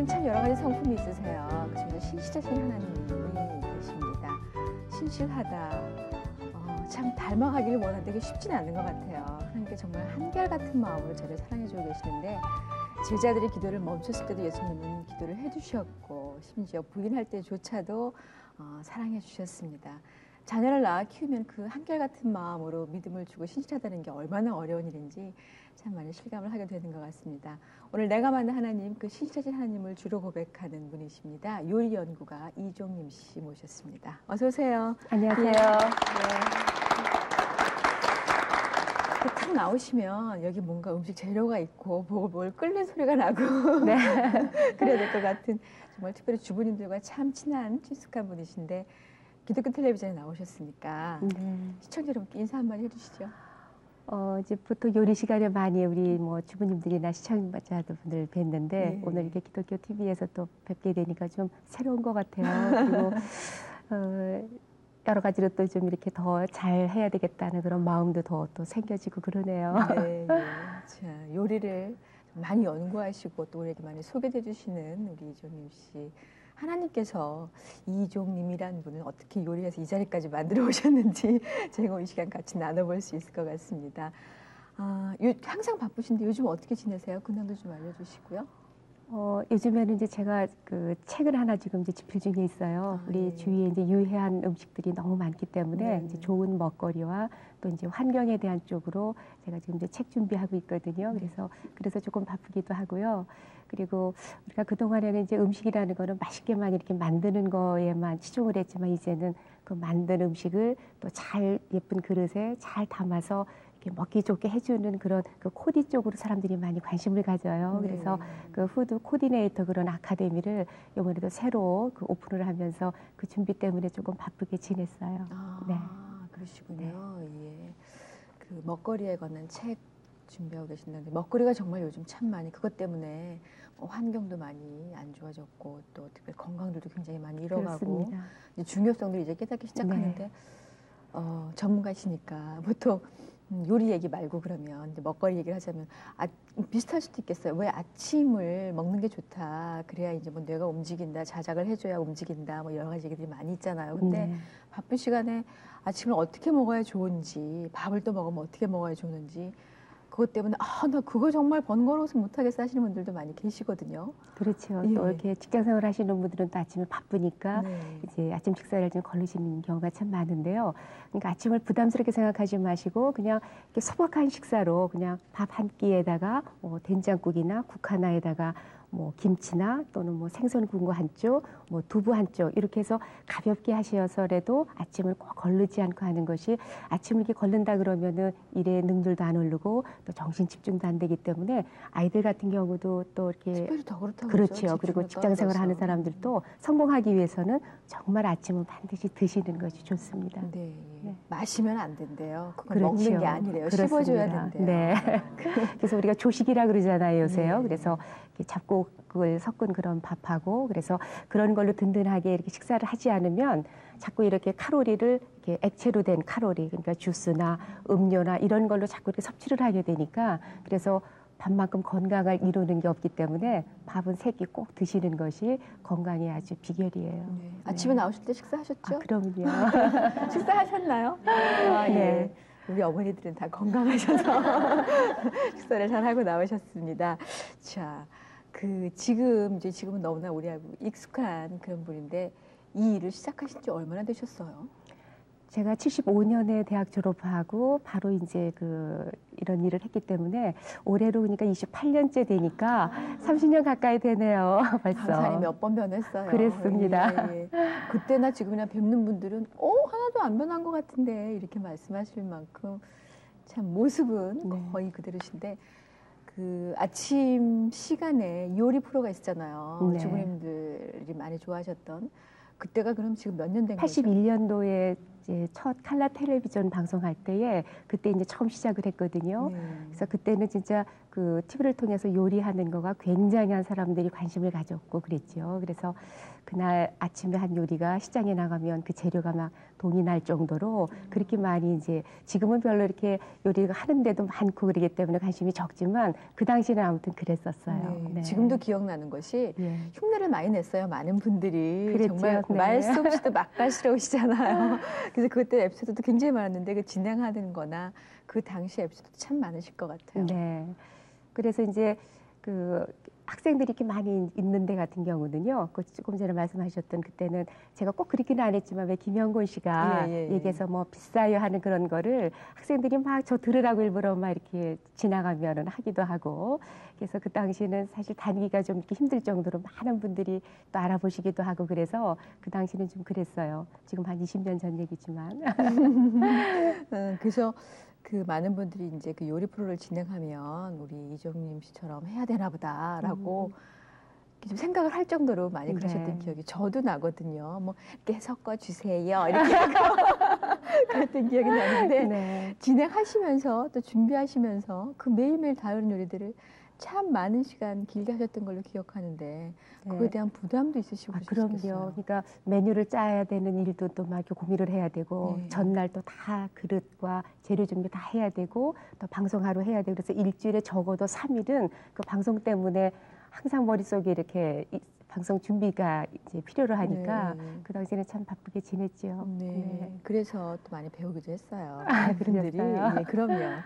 하나님은 참 여러 가지 성품이 있으세요. 그중에 신실하신 하나님이 계십니다. 신실하다. 참 닮아가기를 원하는데 그게 쉽지는 않은 것 같아요. 하나님께 정말 한결같은 마음으로 저를 사랑해주고 계시는데 제자들이 기도를 멈췄을 때도 예수님은 기도를 해주셨고 심지어 부인할 때조차도 사랑해 주셨습니다. 자녀를 낳아 키우면 그 한결같은 마음으로 믿음을 주고 신실하다는 게 얼마나 어려운 일인지 참 많이 실감을 하게 되는 것 같습니다. 오늘 내가 만난 하나님, 그 신실하신 하나님을 주로 고백하는 분이십니다. 요리연구가 이종림 씨 모셨습니다. 어서 오세요. 안녕하세요. 탁 나오시면 여기 뭔가 음식 재료가 있고 보글보글 끓는 소리가 나고 네. 그래야 될 것 같은 정말 특별히 주부님들과 참 친한 친숙한 분이신데 기독교 텔레비전에 나오셨으니까 시청자 여러분께 인사 한마디 해주시죠. 이제 보통 요리 시간에 많이 우리 주부님들이나 시청자분들 뵀는데 네. 오늘 이렇게 기독교 TV에서 또 뵙게 되니까 좀 새로운 것 같아요. 그리고 여러 가지로 또 좀 이렇게 더 잘 해야 되겠다는 그런 마음도 더 또 생겨지고 그러네요. 네, 네. 자, 요리를 많이 연구하시고 또 우리에게 많이 소개해 주시는 우리 이종림 씨. 하나님께서 이종님이라는 분을 어떻게 요리해서 이 자리까지 만들어 오셨는지 제가 이 시간 같이 나눠볼 수 있을 것 같습니다. 항상 바쁘신데 요즘 어떻게 지내세요? 근황도 좀 알려주시고요. 요즘에는 이제 제가 그 책을 하나 지금 이제 집필 중에 있어요. 우리 네. 주위에 이제 유해한 음식들이 너무 많기 때문에 네. 이제 좋은 먹거리와 또 이제 환경에 대한 쪽으로 제가 지금 이제 책 준비하고 있거든요. 그래서 조금 바쁘기도 하고요. 그리고 우리가 그동안에는 이제 음식이라는 거는 맛있게만 이렇게 만드는 거에만 치중을 했지만 이제는 그 만든 음식을 또 잘 예쁜 그릇에 잘 담아서 먹기 좋게 해주는 그런 그 코디 쪽으로 사람들이 많이 관심을 가져요. 네. 그래서 그 푸드 코디네이터 그런 아카데미를 이번에도 새로 그 오픈을 하면서 그 준비 때문에 조금 바쁘게 지냈어요. 네. 그러시군요. 네. 예. 그 먹거리에 관한 책 준비하고 계신다는데 먹거리가 정말 요즘 참 많이 그것 때문에 환경도 많이 안 좋아졌고 또 특별히 건강들도 굉장히 많이 잃어가고 중요성들을 이제 깨닫기 시작하는데 네. 전문가시니까 보통 요리 얘기 말고 그러면 이제 먹거리 얘기를 하자면 비슷할 수도 있겠어요. 왜 아침을 먹는 게 좋다. 그래야 이제 뭐 뇌가 움직인다. 자작을 해줘야 움직인다. 뭐 여러 가지 얘기들이 많이 있잖아요. 근데 바쁜 시간에 아침을 어떻게 먹어야 좋은지, 밥을 또 먹으면 어떻게 먹어야 좋은지 그것 때문에 나 그거 정말 번거로워서 못하겠어 하시는 분들도 많이 계시거든요. 그렇죠. 예. 또 이렇게 직장생활 하시는 분들은 또 아침에 바쁘니까 네. 이제 아침 식사를 좀 거르시는 경우가 참 많은데요. 그러니까 아침을 부담스럽게 생각하지 마시고 그냥 이렇게 소박한 식사로 그냥 밥 한 끼에다가 된장국이나 국 하나에다가 김치나 또는 생선 구운 거 한쪽, 두부 한쪽 이렇게 해서 가볍게 하셔서라도 아침을 꼭 거르지 않고 하는 것이 아침을 이렇게 거른다 그러면은 일에 능률도 안 오르고 또 정신 집중도 안 되기 때문에 아이들 같은 경우도 또 이렇게 특별히 더 그렇다고 그렇죠. 그리고 직장생활 하는 사람들도 성공하기 위해서는 정말 아침은 반드시 드시는 것이 좋습니다. 네. 네. 마시면 안 된대요. 그건 그렇죠. 먹는 게 아니래요. 그렇습니다. 씹어줘야 된대요. 네. 그래서 우리가 조식이라 그러잖아요, 요새요. 네. 그래서 이렇게 잡곡을 섞은 그런 밥하고 그래서 그런 걸로 든든하게 이렇게 식사를 하지 않으면 자꾸 이렇게 칼로리를 이렇게 액체로 된 칼로리, 그러니까 주스나 음료나 이런 걸로 자꾸 이렇게 섭취를 하게 되니까 그래서 밥만큼 건강을 이루는 게 없기 때문에 밥은 3끼 꼭 드시는 것이 건강에 아주 비결이에요. 네. 아침에 나오실 때 식사하셨죠? 그럼요. 식사하셨나요? 네. 우리 어머니들은 다 건강하셔서 식사를 잘 하고 나오셨습니다. 자, 지금은 너무나 우리하고 익숙한 그런 분인데 이 일을 시작하신 지 얼마나 되셨어요? 제가 75년에 대학 졸업하고 바로 이제 이런 일을 했기 때문에 올해로 그러니까 28년째 되니까 30년 가까이 되네요. 벌써. 강산이 몇 번 변했어요. 그랬습니다. 예. 그때나 지금이나 뵙는 분들은 하나도 안 변한 것 같은데 이렇게 말씀하실 만큼 참 모습은 거의 그대로신데 그 아침 시간에 요리 프로가 있었잖아요. 네. 주부님들이 많이 좋아하셨던 그때가 그럼 지금 몇 년 된 거죠? 81년도에 이제 첫 칼라 텔레비전 방송할 때에 그때 이제 처음 시작을 했거든요. 그래서 그때는 진짜 그 TV를 통해서 요리하는 거가 굉장히 한 사람들이 관심을 가졌고 그랬죠. 그래서 그날 아침에 한 요리가 시장에 나가면 그 재료가 막 동이 날 정도로 그렇게 많이 이제 지금은 별로 이렇게 요리가 하는데도 많고 그러기 때문에 관심이 적지만 그 당시에는 아무튼 그랬었어요. 네. 네. 지금도 기억나는 것이 예. 흉내를 많이 냈어요. 많은 분들이 그랬죠. 정말 네. 말솜씨도 맛깔스러우시잖아요. 그래서 그때 에피소드도 굉장히 많았는데 그 진행하는 거나 그 당시 에피소드 참 많으실 것 같아요. 네. 그래서 이제 그 학생들이 이렇게 많이 있는 데 같은 경우는요. 그 조금 전에 말씀하셨던 그때는 제가 꼭 그렇게는 안 했지만 왜 김영곤 씨가 얘기해서 뭐 비싸요 하는 그런 거를 학생들이 막 저 들으라고 일부러 막 이렇게 지나가면은 하기도 하고 그래서 그 당시에는 사실 다니기가 좀 이렇게 힘들 정도로 많은 분들이 또 알아보시기도 하고 그래서 그 당시는 좀 그랬어요. 지금 한 20년 전 얘기지만. 그래서 그 많은 분들이 이제 그 요리 프로를 진행하면 우리 이정림 씨처럼 해야 되나 보다라고 좀 생각을 할 정도로 많이 그러셨던 기억이 저도 나거든요. 뭐 이렇게 섞어 주세요 이렇게 하고 그랬던 기억이 나는데 네. 진행하시면서 또 준비하시면서 그 매일매일 다른 요리들을 참 많은 시간 길게 하셨던 걸로 기억하는데 그거에 대한 부담도 있으시고 그럼요. 그러셨겠어요. 그러니까 메뉴를 짜야 되는 일도 또 막 이렇게 고민을 해야 되고 네. 전날 또 다 그릇과 재료 준비 다 해야 되고 또 방송하러 해야 되고 그래서 일주일에 적어도 3일은 그 방송 때문에 항상 머릿속에 이렇게 방송 준비가 이제 필요로 하니까 그 당시에는 참 바쁘게 지냈죠. 네. 그래서 또 많이 배우기도 했어요. 그랬어요? 예, 그럼요.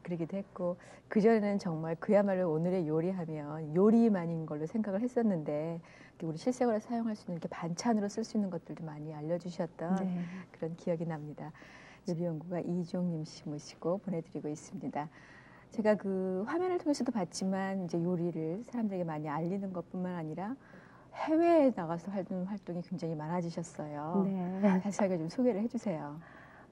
그러기도 했고 그전에는 정말 그야말로 오늘의 요리하면 요리만인 걸로 생각을 했었는데 우리 실생활에 사용할 수 있는 이렇게 반찬으로 쓸 수 있는 것들도 많이 알려주셨던 그런 기억이 납니다. 요리연구가 이종림 씨 모시고 보내드리고 있습니다. 제가 그 화면을 통해서도 봤지만 이제 요리를 사람들에게 많이 알리는 것뿐만 아니라 해외에 나가서 하는 활동이 굉장히 많아지셨어요. 네. 자세하게 좀 소개를 해주세요.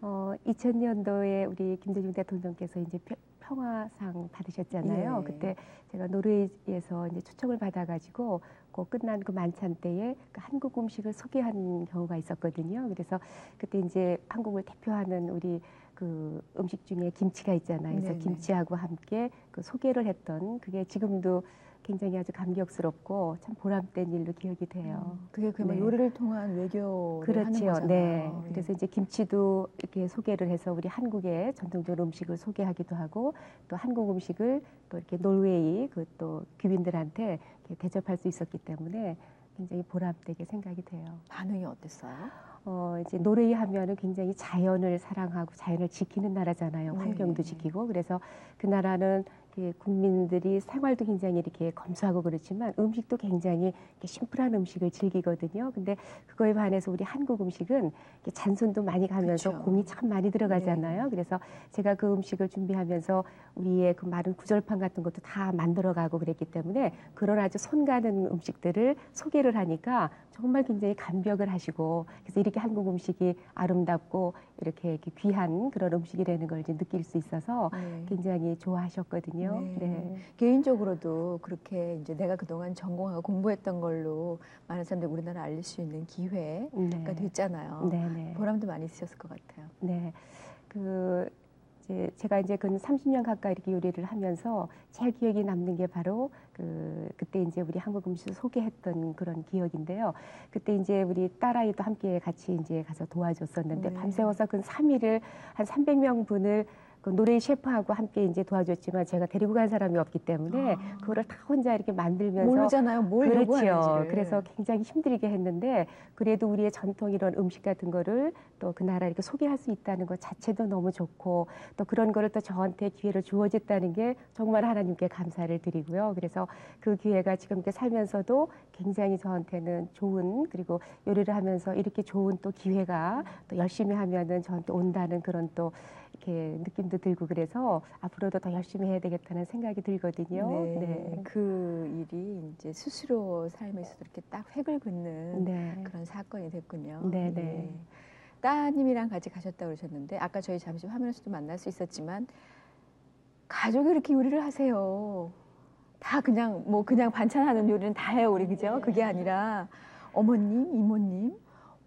2000년도에 우리 김대중 대통령께서 이제 평화상 받으셨잖아요. 예. 그때 제가 노르웨이에서 이제 초청을 받아가지고 그 끝난 그 만찬 때에 그 한국 음식을 소개한 경우가 있었거든요. 그래서 그때 이제 한국을 대표하는 우리 그 음식 중에 김치가 있잖아요. 그래서 네네. 김치하고 함께 그 소개를 했던 그게 지금도 굉장히 아주 감격스럽고 참 보람된 일로 기억이 돼요. 그게 그야말로 요리를 통한 외교를 하는 그렇죠. 거잖아요. 네. 그래서 이제 김치도 이렇게 소개를 해서 우리 한국의 전통적인 음식을 소개하기도 하고 또 한국 음식을 또 이렇게 노르웨이 그 또 귀빈들한테 이렇게 대접할 수 있었기 때문에 굉장히 보람되게 생각이 돼요. 반응이 어땠어요? 이제 노르웨이 하면은 굉장히 자연을 사랑하고 자연을 지키는 나라잖아요. 환경도 지키고 그래서 그 나라는 국민들이 생활도 굉장히 이렇게 검소하고 그렇지만 음식도 굉장히 이렇게 심플한 음식을 즐기거든요. 근데 그거에 반해서 우리 한국 음식은 이렇게 잔손도 많이 가면서 그렇죠. 공이 참 많이 들어가잖아요. 그래서 제가 그 음식을 준비하면서 우리의 그 마른 구절판 같은 것도 다 만들어가고 그랬기 때문에 그런 아주 손 가는 음식들을 소개를 하니까 정말 굉장히 감격을 하시고 그래서 이렇게 한국 음식이 아름답고 이렇게 귀한 그런 음식이라는 걸 이제 느낄 수 있어서 굉장히 좋아하셨거든요. 개인적으로도 그렇게 이제 내가 그동안 전공하고 공부했던 걸로 많은 사람들이 우리나라 알릴 수 있는 기회가 됐잖아요. 보람도 많이 있으셨을 것 같아요. 네. 제가 이제 근 30년 가까이 이렇게 요리를 하면서 제일 기억에 남는 게 바로 그때 이제 우리 한국 음식을 소개했던 그런 기억인데요. 그때 이제 우리 딸아이도 함께 같이 이제 가서 도와줬었는데 밤새워서 그 3일을 한 300명 분을 그 노래 셰프하고 함께 이제 도와줬지만 제가 데리고 간 사람이 없기 때문에 그거를 다 혼자 이렇게 만들면서 모르잖아요. 뭘 요구하는지를. 그래서 굉장히 힘들게 했는데 그래도 우리의 전통 이런 음식 같은 거를 또 그 나라 이렇게 소개할 수 있다는 것 자체도 너무 좋고 또 그런 거를 또 저한테 기회를 주어졌다는 게 정말 하나님께 감사를 드리고요. 그래서 그 기회가 지금 이렇게 살면서도 굉장히 저한테는 좋은 그리고 요리를 하면서 이렇게 좋은 또 기회가 또 열심히 하면은 저한테 온다는 그런 또 이렇게 느낌도 들고 그래서 앞으로도 더 열심히 해야 되겠다는 생각이 들거든요. 그 일이 이제 스스로 삶에서도 이렇게 딱 획을 긋는 그런 사건이 됐군요. 따님이랑 같이 가셨다고 그러셨는데 아까 저희 잠시 화면에서도 만날 수 있었지만 가족이 이렇게 요리를 하세요. 다 그냥 뭐 그냥 반찬하는 요리는 다 해요, 우리 그죠? 그게 아니라 어머님, 이모님,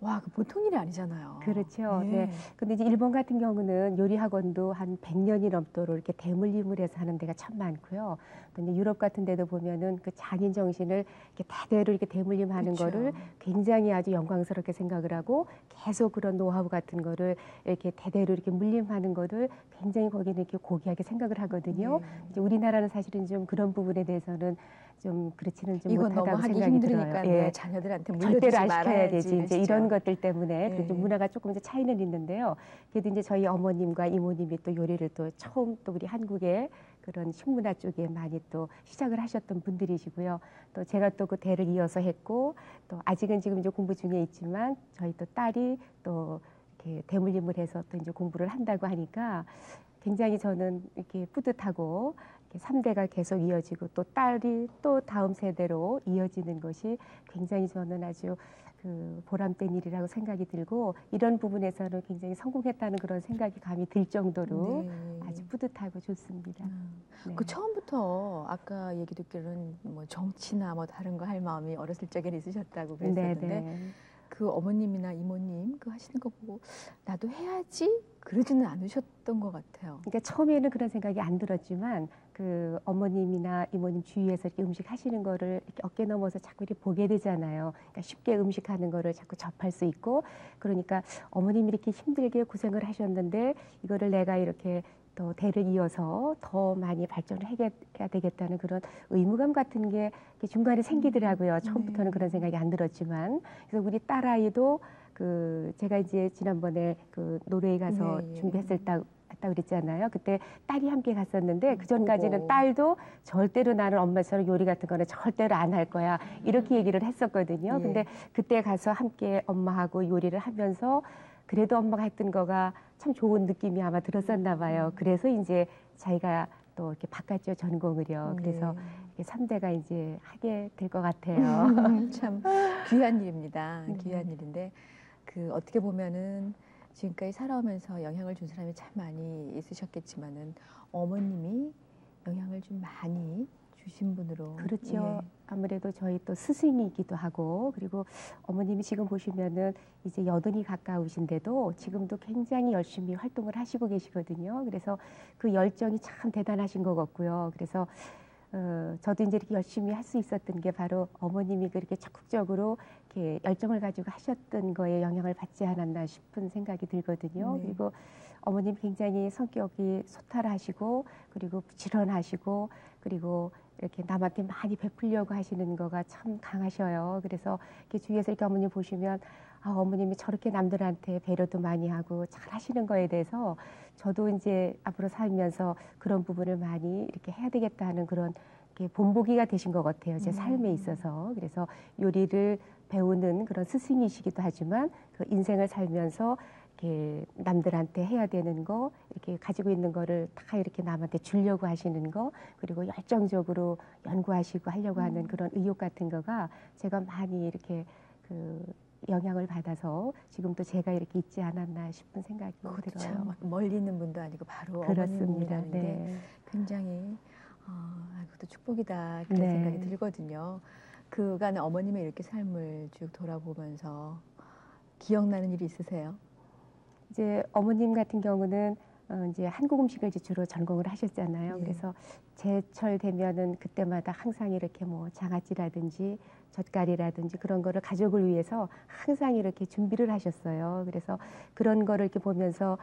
와, 그 보통 일이 아니잖아요. 그렇죠. 네. 네. 근데 이제 일본 같은 경우는 요리 학원도 한 100년이 넘도록 이렇게 대물림을 해서 하는 데가 참 많고요. 또 이제 유럽 같은 데도 보면은 그 장인 정신을 이렇게 대대로 이렇게 대물림하는 그렇죠. 거를 굉장히 아주 영광스럽게 생각을 하고 계속 그런 노하우 같은 거를 이렇게 대대로 이렇게 물림하는 거를 굉장히 거기는 이렇게 고귀하게 생각을 하거든요. 네. 이제 우리나라는 사실은 좀 그런 부분에 대해서는 좀 그렇지는 좀 이건 너무 못하다고 하기 생각이 힘드니까 들어요. 예. 자녀들한테 절대로 물려주지 안 시켜야 말아야지 되지. 이제 이러시죠. 이런 것들 때문에 예. 좀 문화가 조금 이제 차이는 있는데요. 그래도 이제 저희 어머님과 이모님이 또 요리를 또 처음 또 우리 한국의 그런 식문화 쪽에 많이 또 시작을 하셨던 분들이시고요. 또 제가 또 그 대를 이어서 했고 또 아직은 지금 이제 공부 중에 있지만 저희 또 딸이 또 이렇게 대물림을 해서 또 이제 공부를 한다고 하니까 굉장히 저는 이렇게 뿌듯하고 이렇게 3대가 계속 이어지고 또 딸이 또 다음 세대로 이어지는 것이 굉장히 저는 아주 그 보람된 일이라고 생각이 들고 이런 부분에서는 굉장히 성공했다는 그런 생각이 감이 들 정도로 네. 아주 뿌듯하고 좋습니다. 네. 그 처음부터 아까 얘기 듣기로는 뭐 정치나 뭐 다른 거 할 마음이 어렸을 적에는 있으셨다고 그랬었는데 네네. 그 어머님이나 이모님 그 하시는 거 보고 나도 해야지 그러지는 않으셨던 것 같아요. 그러니까 처음에는 그런 생각이 안 들었지만 그 어머님이나 이모님 주위에서 이렇게 음식 하시는 거를 이렇게 어깨 넘어서 자꾸 이렇게 보게 되잖아요. 그러니까 쉽게 음식하는 거를 자꾸 접할 수 있고 그러니까 어머님이 이렇게 힘들게 고생을 하셨는데 이거를 내가 이렇게 또 대를 이어서 더 많이 발전을 해야 되겠다는 그런 의무감 같은 게 이렇게 중간에 생기더라고요. 처음부터는 네. 그런 생각이 안 들었지만 그래서 우리 딸아이도 그 제가 이제 지난번에 그 노르웨이 가서 예, 예. 준비했을 때 갔다 그랬잖아요. 그때 딸이 함께 갔었는데 그 전까지는 보고. 딸도 절대로 나는 엄마처럼 요리 같은 거는 절대로 안 할 거야 이렇게 얘기를 했었거든요. 예. 근데 그때 가서 함께 엄마하고 요리를 하면서 그래도 엄마가 했던 거가 참 좋은 느낌이 아마 들었었나 봐요. 그래서 이제 자기가 또 이렇게 바꿨죠 전공을요. 그래서 네. 3대가 이제 하게 될 것 같아요. 참 귀한 일입니다. 네. 귀한 일인데 그 어떻게 보면은 지금까지 살아오면서 영향을 준 사람이 참 많이 있으셨겠지만은 어머님이 영향을 좀 많이 주신 분으로 그렇죠. 예. 아무래도 저희 또 스승이기도 하고 그리고 어머님이 지금 보시면은 이제 80이 가까우신데도 지금도 굉장히 열심히 활동을 하시고 계시거든요. 그래서 그 열정이 참 대단하신 것 같고요. 그래서 저도 이제 이렇게 열심히 할 수 있었던 게 바로 어머님이 그렇게 적극적으로 이렇게 열정을 가지고 하셨던 거에 영향을 받지 않았나 싶은 생각이 들거든요. 네. 그리고 어머님 굉장히 성격이 소탈하시고 그리고 부지런하시고 그리고 이렇게 남한테 많이 베풀려고 하시는 거가 참 강하셔요. 그래서 이렇게 주위에서 이렇게 어머님 보시면 아, 어머님이 저렇게 남들한테 배려도 많이 하고 잘 하시는 거에 대해서 저도 이제 앞으로 살면서 그런 부분을 많이 이렇게 해야 되겠다 하는 그런 이렇게 본보기가 되신 것 같아요. 제 삶에 있어서. 그래서 요리를 배우는 그런 스승이시기도 하지만 그 인생을 살면서 이렇게 남들한테 해야 되는 거, 이렇게 가지고 있는 거를 다 이렇게 남한테 주려고 하시는 거, 그리고 열정적으로 연구하시고 하려고 하는 그런 의욕 같은 거가 제가 많이 이렇게 그 영향을 받아서 지금도 제가 이렇게 있지 않았나 싶은 생각이 그것도 들어요. 참 멀리 있는 분도 아니고 바로 그렇습니다. 어머님이라는 게 네. 굉장히 그것도 축복이다 그런 네. 생각이 들거든요. 그간의 어머님의 이렇게 삶을 쭉 돌아보면서 기억나는 일이 있으세요? 이제 어머님 같은 경우는 이제 한국 음식을 이제 주로 전공을 하셨잖아요. 예. 그래서 제철 되면은 그때마다 항상 이렇게 뭐 장아찌라든지 젓갈이라든지 그런 거를 가족을 위해서 항상 이렇게 준비를 하셨어요. 그래서 그런 거를 이렇게 보면서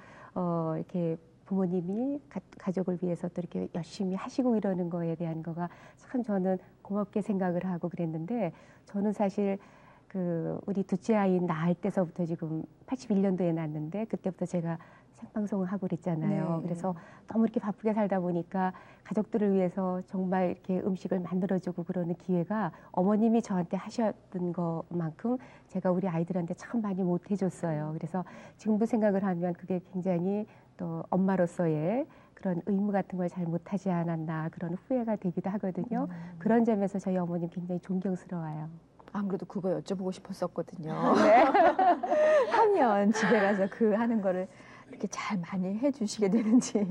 이렇게 부모님이 가족을 위해서 또 이렇게 열심히 하시고 이러는 거에 대한 거가 참 저는 고맙게 생각을 하고 그랬는데 저는 사실 그 우리 둘째 아이 낳을 때서부터 지금 81년도에 낳았는데 그때부터 제가 생방송을 하고 그랬잖아요. 네. 그래서 너무 이렇게 바쁘게 살다 보니까 가족들을 위해서 정말 이렇게 음식을 만들어주고 그러는 기회가 어머님이 저한테 하셨던 것만큼 제가 우리 아이들한테 참 많이 못 해줬어요. 그래서 지금도 생각을 하면 그게 굉장히 또 엄마로서의 그런 의무 같은 걸 잘 못하지 않았나 그런 후회가 되기도 하거든요. 그런 점에서 저희 어머님 굉장히 존경스러워요. 안 그래도 그거 여쭤보고 싶었었거든요. 하면 집에 가서 그 하는 거를 이렇게 잘 많이 해주시게 되는지.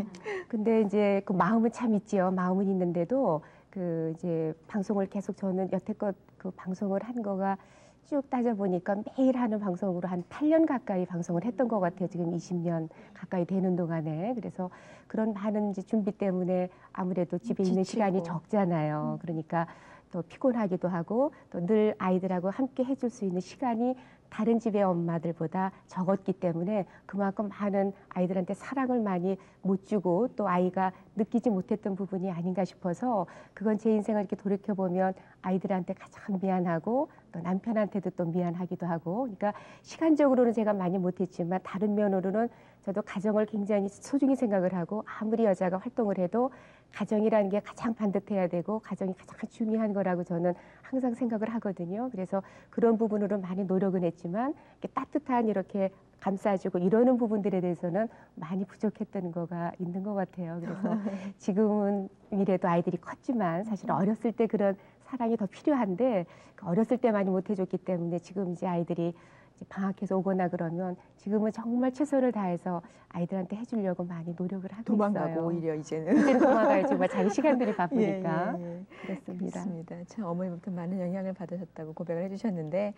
근데 이제 그 마음은 참 있지요. 마음은 있는데도 그 이제 방송을 계속 저는 여태껏 그 방송을 한 거가 쭉 따져보니까 매일 하는 방송으로 한 8년 가까이 방송을 했던 것 같아요. 지금 20년 가까이 되는 동안에. 그래서 그런 많은 이제 준비 때문에 아무래도 집에 있는 시간이 적잖아요. 그러니까 또 피곤하기도 하고 또 늘 아이들하고 함께 해줄 수 있는 시간이 다른 집의 엄마들보다 적었기 때문에 그만큼 많은 아이들한테 사랑을 많이 못 주고 또 아이가 느끼지 못했던 부분이 아닌가 싶어서 그건 제 인생을 이렇게 돌이켜보면 아이들한테 가장 미안하고 또 남편한테도 또 미안하기도 하고 그러니까 시간적으로는 제가 많이 못했지만 다른 면으로는 저도 가정을 굉장히 소중히 생각을 하고 아무리 여자가 활동을 해도 가정이라는 게 가장 반듯해야 되고 가정이 가장 중요한 거라고 저는 항상 생각을 하거든요. 그래서 그런 부분으로 많이 노력은 했지만 이렇게 따뜻한 이렇게 감싸주고 이러는 부분들에 대해서는 많이 부족했던 거가 있는 것 같아요. 그래서 지금은 이래도 아이들이 컸지만 사실 어렸을 때 그런 사랑이 더 필요한데 어렸을 때 많이 못 해줬기 때문에 지금 이제 아이들이 이제 방학해서 오거나 그러면 지금은 정말 최선을 다해서 아이들한테 해주려고 많이 노력을 하고 도망가고 있어요. 오히려 이제는 도망가요. 정말 자기 시간들이 바쁘니까. 예. 그렇습니다. 그렇습니다. 참 어머니부터 많은 영향을 받으셨다고 고백을 해주셨는데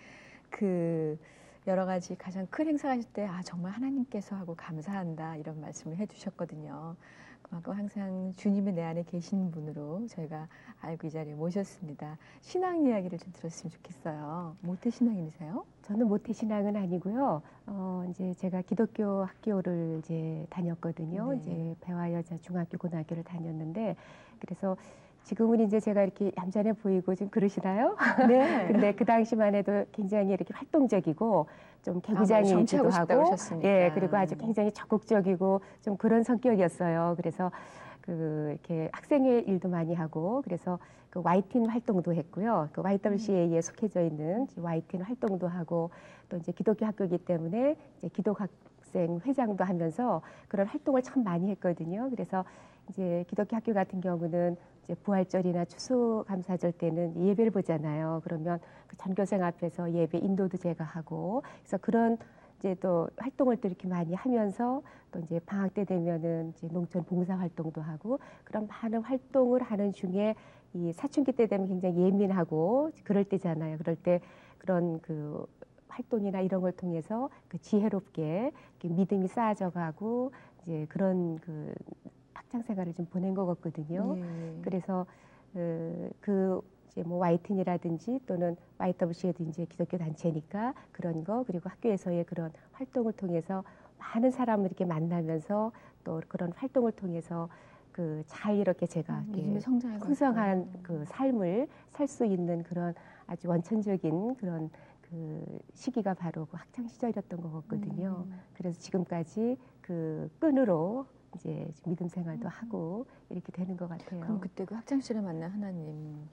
그 여러 가지 가장 큰 행사 하실 때 정말 하나님께서 하고 감사한다 이런 말씀을 해주셨거든요. 그만큼 항상 주님이 내 안에 계신 분으로 저희가 알고 이 자리에 모셨습니다. 신앙 이야기를 좀 들었으면 좋겠어요. 모태신앙인이세요? 저는 모태신앙은 아니고요. 이제 제가 기독교 학교를 이제 다녔거든요. 네. 이제 배화여자 중학교 고등학교를 다녔는데 그래서 지금은 이제 제가 이렇게 얌전해 보이고 좀 그러시나요? 네. 근데 그 당시만 해도 굉장히 이렇게 활동적이고 좀 개구장이기도 하고, 예, 그리고 아주 굉장히 적극적이고 좀 그런 성격이었어요. 그래서 이렇게 학생회 일도 많이 하고, 그래서 그 YTN 활동도 했고요. 그 YWCA에 속해져 있는 YTN 활동도 하고, 또 이제 기독교 학교이기 때문에 이제 기독학생 회장도 하면서 그런 활동을 참 많이 했거든요. 그래서 이제 기독교 학교 같은 경우는 이제 부활절이나 추수감사절 때는 예배를 보잖아요. 그러면 그 전교생 앞에서 예배 인도도 제가 하고, 그래서 그런 이제 또 활동을 또 이렇게 많이 하면서 또 이제 방학 때 되면은 이제 농촌 봉사 활동도 하고 그런 많은 활동을 하는 중에 이 사춘기 때 되면 굉장히 예민하고 그럴 때잖아요. 그럴 때 그런 그 활동이나 이런 걸 통해서 그 지혜롭게 이렇게 믿음이 쌓아져 가고 이제 그런 그 학창 생활을 좀 보낸 것 같거든요. 그래서 이제 뭐 YTN이라든지 또는 YWCA도 이제 기독교 단체니까 그런 거 그리고 학교에서의 그런 활동을 통해서 많은 사람을 이렇게 만나면서 또 그런 활동을 통해서 그 자유롭게 제가 이렇게 풍성한 그 삶을 살 수 있는 그런 아주 원천적인 그런 그 시기가 바로 그 학창 시절이었던 것 같거든요. 그래서 지금까지 그 끈으로 이제 믿음 생활도 하고 이렇게 되는 것 같아요. 그럼 그때 그 학창 시절에 만난 하나님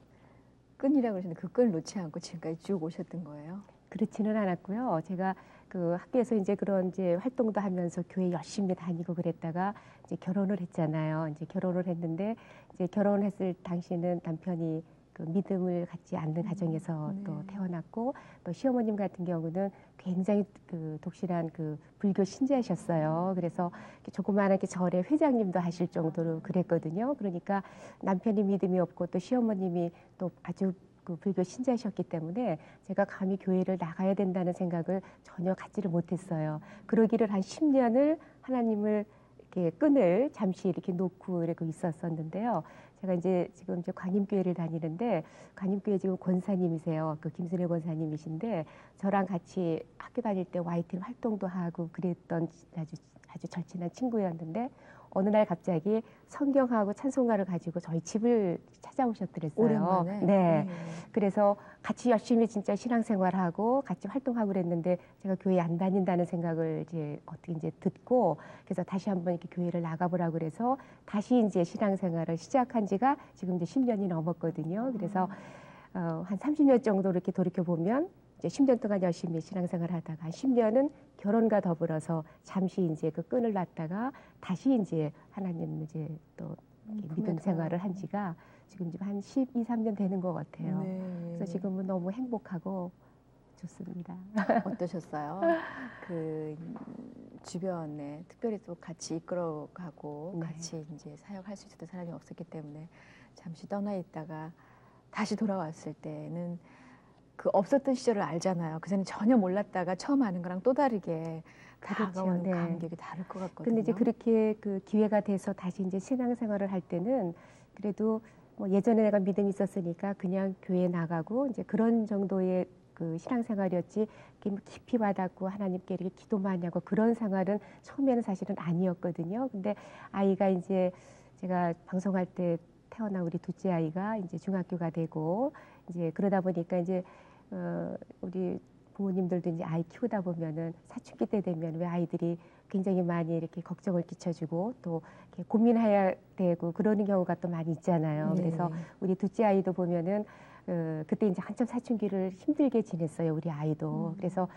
끈이라고 그러시는데 그 끈을 놓지 않고 지금까지 쭉 오셨던 거예요? 그렇지는 않았고요. 제가 그 학교에서 이제 그런 이제 활동도 하면서 교회 열심히 다니고 그랬다가 이제 결혼을 했잖아요. 이제 결혼을 했는데 이제 결혼했을 당시에는 남편이 그 믿음을 갖지 않는 가정에서 또 태어났고 또 시어머님 같은 경우는 굉장히 그 독실한 그 불교 신자셨어요. 그래서 조그마하게 절에 회장님도 하실 정도로 그랬거든요. 그러니까 남편이 믿음이 없고 또 시어머님이 또 아주 그 불교 신자셨기 때문에 제가 감히 교회를 나가야 된다는 생각을 전혀 갖지를 못했어요. 그러기를 한 10년을 하나님을 이렇게 끈을 잠시 이렇게 놓고 이렇게 있었었는데요. 제가 이제 지금 이제 관임교회를 다니는데 관임교회 지금 권사님이세요. 그 김순애 권사님이신데 저랑 같이 학교 다닐 때 YTN 활동도 하고 그랬던 아주 절친한 친구였는데 어느 날 갑자기 성경하고 찬송가를 가지고 저희 집을 찾아오셨더랬어요. 오랜만에? 네. 그래서 같이 열심히 진짜 신앙생활하고 같이 활동하고 그랬는데 제가 교회 안 다닌다는 생각을 이제 어떻게 이제 듣고 그래서 다시 한번 이렇게 교회를 나가보라고 그래서 다시 이제 신앙생활을 시작한 지가 지금 이제 10년이 넘었거든요. 그래서 한 30년 정도 이렇게 돌이켜 보면 이제 10년 동안 열심히 신앙생활 하다가 한 10년은 결혼과 더불어서 잠시 이제 그 끈을 놨다가 다시 이제 하나님 이제 또 믿음 생활을 한 지가 지금 한 12, 13년 되는 것 같아요. 그래서 지금은 너무 행복하고 좋습니다. 어떠셨어요? 그 주변에 특별히 또 같이 이끌어가고 같이 이제 사역할 수 있었던 사람이 없었기 때문에 잠시 떠나 있다가 다시 돌아왔을 때는 그 없었던 시절을 알잖아요. 그전에 전혀 몰랐다가 처음 아는 거랑 또 다르게 그렇죠. 다가오는 네. 감격이 다를 것 같거든요. 근데 이제 그렇게 그 기회가 돼서 다시 이제 신앙생활을 할 때는 그래도 뭐 예전에 내가 믿음이 있었으니까 그냥 교회 나가고 이제 그런 정도의 그 신앙생활이었지 이렇게 뭐 깊이 와닿고 하나님께 이렇게 기도 많이 하고 그런 생활은 처음에는 사실은 아니었거든요. 근데 아이가 이제 제가 방송할 때 태어난 우리 둘째 아이가 이제 중학교가 되고 이제 그러다 보니까 이제 우리 부모님들도 이제 아이 키우다 보면은 사춘기 때 되면 왜 아이들이 굉장히 많이 이렇게 걱정을 끼쳐주고 또 이렇게 고민해야 되고 그러는 경우가 또 많이 있잖아요. 네. 그래서 우리 둘째 아이도 보면은 그때 이제 한참 사춘기를 힘들게 지냈어요. 우리 아이도. 그래서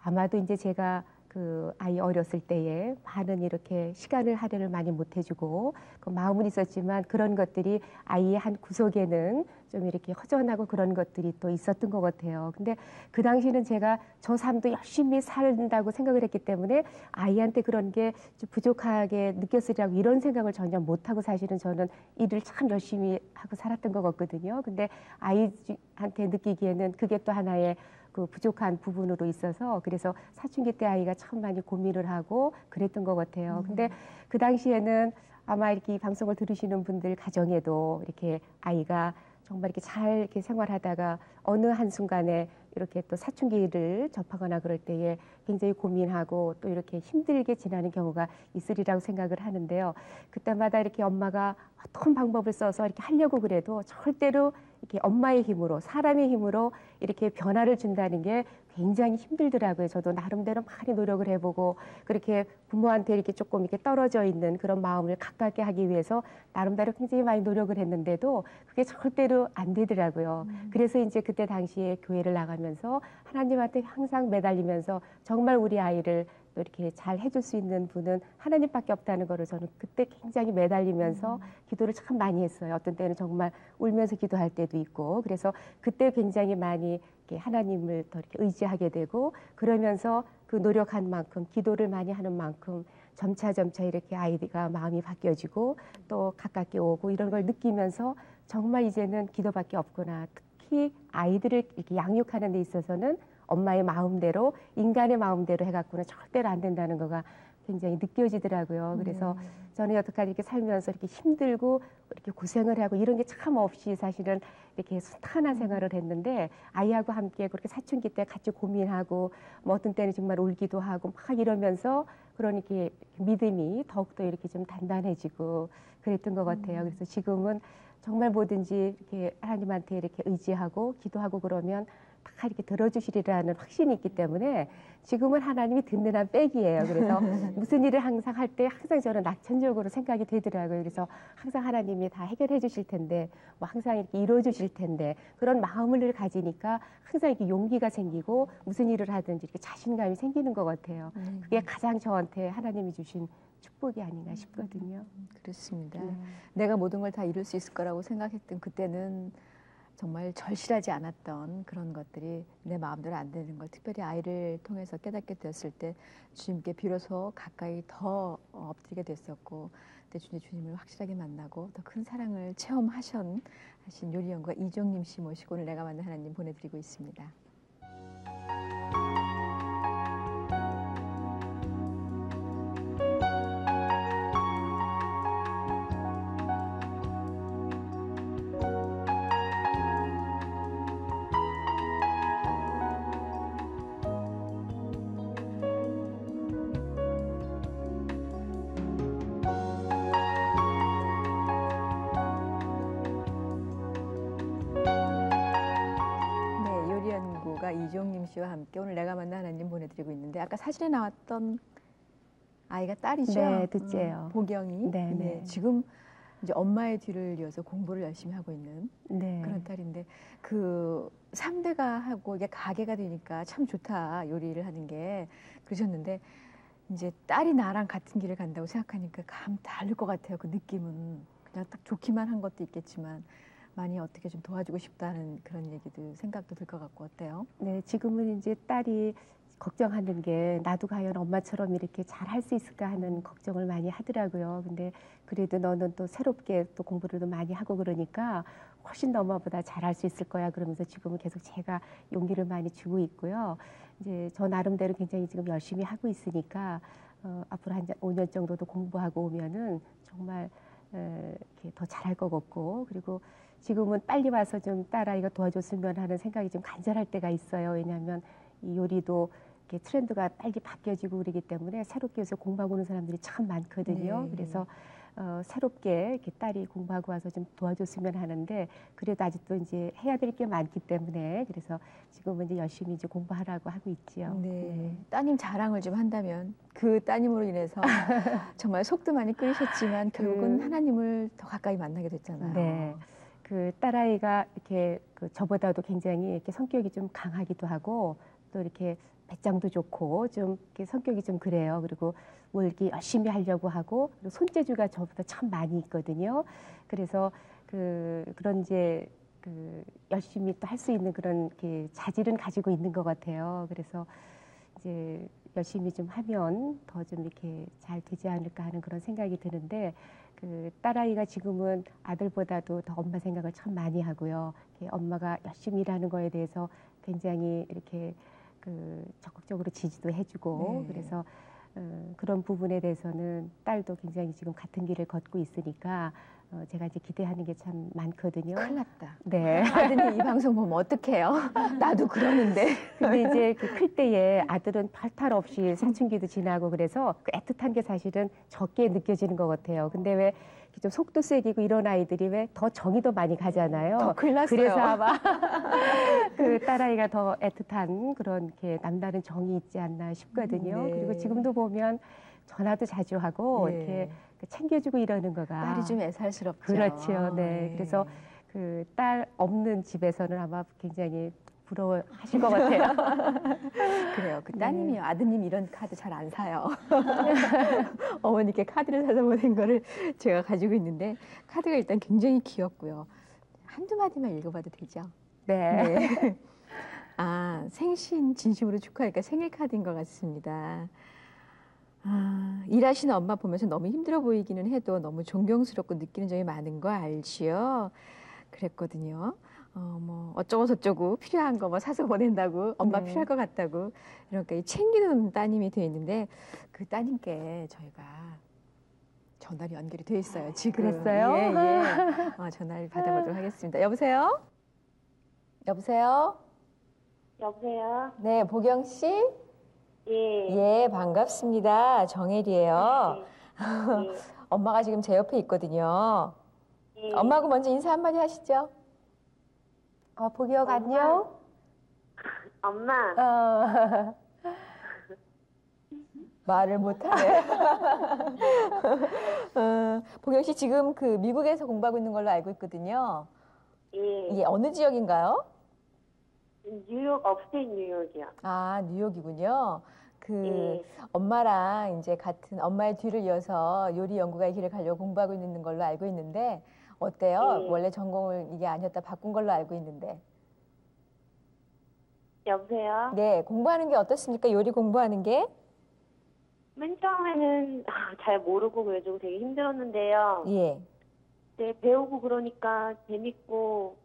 아마도 이제 제가 그 아이 어렸을 때에 많은 이렇게 시간을 할애를 많이 못 해주고 그 마음은 있었지만 그런 것들이 아이의 한 구석에는 좀 이렇게 허전하고 그런 것들이 또 있었던 것 같아요. 근데 그 당시는 제가 저 삶도 열심히 살다고 생각을 했기 때문에 아이한테 그런 게 좀 부족하게 느꼈으리라고 이런 생각을 전혀 못하고 사실은 저는 일을 참 열심히 하고 살았던 것 같거든요. 근데 아이한테 느끼기에는 그게 또 하나의 그 부족한 부분으로 있어서 그래서 사춘기 때 아이가 참 많이 고민을 하고 그랬던 것 같아요. 근데 그 당시에는 아마 이렇게 이 방송을 들으시는 분들 가정에도 이렇게 아이가 정말 이렇게 잘 이렇게 생활하다가 어느 한순간에 이렇게 또 사춘기를 접하거나 그럴 때에 굉장히 고민하고 또 이렇게 힘들게 지나는 경우가 있으리라고 생각을 하는데요. 그때마다 이렇게 엄마가 어떤 방법을 써서 이렇게 하려고 그래도 절대로 이렇게 엄마의 힘으로 사람의 힘으로 이렇게 변화를 준다는 게 굉장히 힘들더라고요. 저도 나름대로 많이 노력을 해보고 그렇게 부모한테 이렇게 조금 이렇게 떨어져 있는 그런 마음을 가깝게 하기 위해서 나름대로 굉장히 많이 노력을 했는데도 그게 절대로 안 되더라고요. 그래서 이제 그때 당시에 교회를 나가면서 하나님한테 항상 매달리면서 정말 우리 아이를 또 이렇게 잘 해줄 수 있는 분은 하나님밖에 없다는 거를 저는 그때 굉장히 매달리면서 기도를 참 많이 했어요. 어떤 때는 정말 울면서 기도할 때도 있고 그래서 그때 굉장히 많이 이렇게 하나님을 더 이렇게 의지하게 되고 그러면서 그 노력한 만큼 기도를 많이 하는 만큼 점차 이렇게 아이가 마음이 바뀌어지고 또 가깝게 오고 이런 걸 느끼면서 정말 이제는 기도밖에 없구나. 특히 아이들을 이렇게 양육하는 데 있어서는 엄마의 마음대로 인간의 마음대로 해갖고는 절대로 안 된다는 거가 굉장히 느껴지더라고요. 그래서 저는 여태까지 이렇게 살면서 이렇게 힘들고 이렇게 고생을 하고 이런 게 참 없이 사실은 이렇게 순탄한 생활을 했는데 아이하고 함께 그렇게 사춘기 때 같이 고민하고 뭐 어떤 때는 정말 울기도 하고 막 이러면서 그러니까 믿음이 더욱더 이렇게 좀 단단해지고 그랬던 것 같아요. 그래서 지금은 정말 뭐든지 이렇게 하나님한테 이렇게 의지하고 기도하고 그러면 다 이렇게 들어주시리라는 확신이 있기 때문에 지금은 하나님이 든든한 백이에요. 그래서 무슨 일을 항상 할 때 항상 저는 낙천적으로 생각이 되더라고요. 그래서 항상 하나님이 다 해결해 주실 텐데 뭐 항상 이렇게 이루어 주실 텐데 그런 마음을 가지니까 항상 이렇게 용기가 생기고 무슨 일을 하든지 이렇게 자신감이 생기는 것 같아요. 그게 가장 저한테 하나님이 주신 축복이 아닌가 싶거든요. 그렇습니다. 내가 모든 걸 다 이룰 수 있을 거라고 생각했던 그때는 정말 절실하지 않았던 그런 것들이 내 마음대로 안 되는 걸 특별히 아이를 통해서 깨닫게 되었을 때 주님께 비로소 가까이 더 엎드리게 됐었고 그때 주님을 확실하게 만나고 더 큰 사랑을 체험하신 요리연구가 이종림 씨 모시고 오늘 내가 만난 하나님 보내드리고 있습니다. 이종림 씨와 함께 오늘 내가 만난 하나님 보내드리고 있는데 아까 사진에 나왔던 아이가 딸이죠? 네, 둘째요. 보경이. 네, 네. 지금 이제 엄마의 뒤를 이어서 공부를 열심히 하고 있는 네. 그런 딸인데 그 3대가 하고 이게 가게가 되니까 참 좋다 요리를 하는 게 그러셨는데 이제 딸이 나랑 같은 길을 간다고 생각하니까 감 다를 것 같아요. 그 느낌은 그냥 딱 좋기만 한 것도 있겠지만 많이 어떻게 좀 도와주고 싶다는 그런 얘기도 생각도 들 것 같고 어때요? 네, 지금은 이제 딸이 걱정하는 게 나도 과연 엄마처럼 이렇게 잘 할 수 있을까 하는 걱정을 많이 하더라고요. 근데 그래도 너는 또 새롭게 또 공부를 또 많이 하고 그러니까 훨씬 더 엄마보다 잘할 수 있을 거야. 그러면서 지금은 계속 제가 용기를 많이 주고 있고요. 이제 저 나름대로 굉장히 지금 열심히 하고 있으니까 앞으로 한 5년 정도도 공부하고 오면은 정말 이렇게 더 잘할 것 같고, 그리고 지금은 빨리 와서 좀 딸아이가 도와줬으면 하는 생각이 좀 간절할 때가 있어요. 왜냐하면 이 요리도 이렇게 트렌드가 빨리 바뀌어지고 그러기 때문에 새롭게 해서 공부하고 오는 사람들이 참 많거든요. 네. 그래서 새롭게 이렇게 딸이 공부하고 와서 좀 도와줬으면 하는데, 그래도 아직도 이제 해야 될 게 많기 때문에 그래서 지금은 이제 열심히 이제 공부하라고 하고 있지요. 네. 따님 자랑을 좀 한다면 그 따님으로 인해서 정말 속도 많이 끓이셨지만 결국은 하나님을 더 가까이 만나게 됐잖아요. 네. 그 딸아이가 이렇게 저보다도 굉장히 이렇게 성격이 좀 강하기도 하고 또 이렇게 배짱도 좋고 좀 이렇게 성격이 좀 그래요. 그리고 뭘 이렇게 열심히 하려고 하고, 그리고 손재주가 저보다 참 많이 있거든요. 그래서 그런 이제 열심히 또 할 수 있는 그런 이렇게 자질은 가지고 있는 것 같아요. 그래서 이제 열심히 좀 하면 더 좀 이렇게 잘 되지 않을까 하는 그런 생각이 드는데, 딸아이가 지금은 아들보다도 더 엄마 생각을 참 많이 하고요. 이렇게 엄마가 열심히 일하는 거에 대해서 굉장히 이렇게 적극적으로 지지도 해주고, 네. 그래서 그런 부분에 대해서는 딸도 굉장히 지금 같은 길을 걷고 있으니까 제가 이제 기대하는 게 참 많거든요. 큰일 났다. 네. 아드님 이 방송 보면 어떡해요? 나도 그러는데. 근데 이제 클 때에 아들은 별 탈 없이 사춘기도 지나고 그래서 그 애틋한 게 사실은 적게 느껴지는 것 같아요. 근데 왜 좀 속도 세기고 이런 아이들이 왜 더 정이 더 많이 가잖아요. 더 큰일 났어요. 그래서 아마 그 딸아이가 더 애틋한 그런 이렇게 남다른 정이 있지 않나 싶거든요. 네. 그리고 지금도 보면 전화도 자주 하고 네. 이렇게 챙겨주고 이러는 거가 딸이 좀 애살스럽죠. 그렇죠. 네. 그래서 그 딸 없는 집에서는 아마 굉장히 부러워하실 것 같아요. 그래요. 그 따님이요. 아드님 이런 카드 잘 안 사요. 어머니께 카드를 사서 보낸 거를 제가 가지고 있는데 카드가 일단 굉장히 귀엽고요. 한두 마디만 읽어봐도 되죠? 네. 네. 아, 생신 진심으로 축하하니까 생일 카드인 것 같습니다. 아, 일하시는 엄마 보면서 너무 힘들어 보이기는 해도 너무 존경스럽고 느끼는 점이 많은 거 알지요? 그랬거든요. 뭐 어쩌고 저쩌고 필요한 거 뭐 사서 보낸다고, 엄마 네. 필요할 것 같다고, 이렇게 챙기는 따님이 돼 있는데 그 따님께 저희가 전화를 연결이 돼 있어요. 지금. 그랬어요? 예, 예. 전화를 받아보도록 하겠습니다. 여보세요? 여보세요? 여보세요? 네, 보경 씨? 예. 예, 반갑습니다. 정혜리예요. 예. 엄마가 지금 제 옆에 있거든요. 예. 엄마하고 먼저 인사 한마디 하시죠. 보경 안녕. 엄마, 말을 못하네. 보경 씨 지금 그 미국에서 공부하고 있는 걸로 알고 있거든요. 예. 이게 어느 지역인가요? 뉴욕, 업스테이트 뉴욕이요. 아, 뉴욕이군요. 예. 엄마랑 이제 같은 엄마의 뒤를 이어서 요리 연구가의 길을 가려고 공부하고 있는 걸로 알고 있는데 어때요? 예. 원래 전공을 이게 아니었다 바꾼 걸로 알고 있는데. 여보세요? 네, 공부하는 게 어떻습니까? 요리 공부하는 게? 맨 처음에는 잘 모르고 그래가지고 되게 힘들었는데요. 예. 네, 배우고 그러니까 재밌고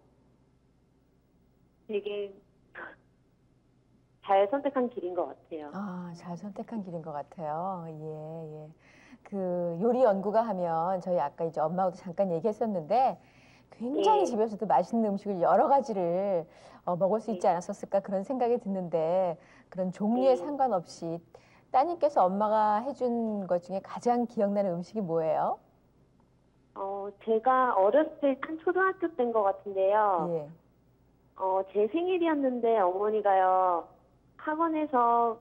되게 잘 선택한 길인 것 같아요. 아, 잘 선택한 길인 것 같아요. 예, 예. 그 요리 연구가 하면 저희 아까 이제 엄마하고도 잠깐 얘기했었는데 굉장히 예. 집에서도 맛있는 음식을 여러 가지를 먹을 수 있지 않았었을까 그런 생각이 드는데 그런 종류에 예. 상관없이 따님께서 엄마가 해준 것 중에 가장 기억나는 음식이 뭐예요? 제가 어렸을 때 한 초등학교 때인 것 같은데요. 예. 제 생일이었는데 어머니가요, 학원에서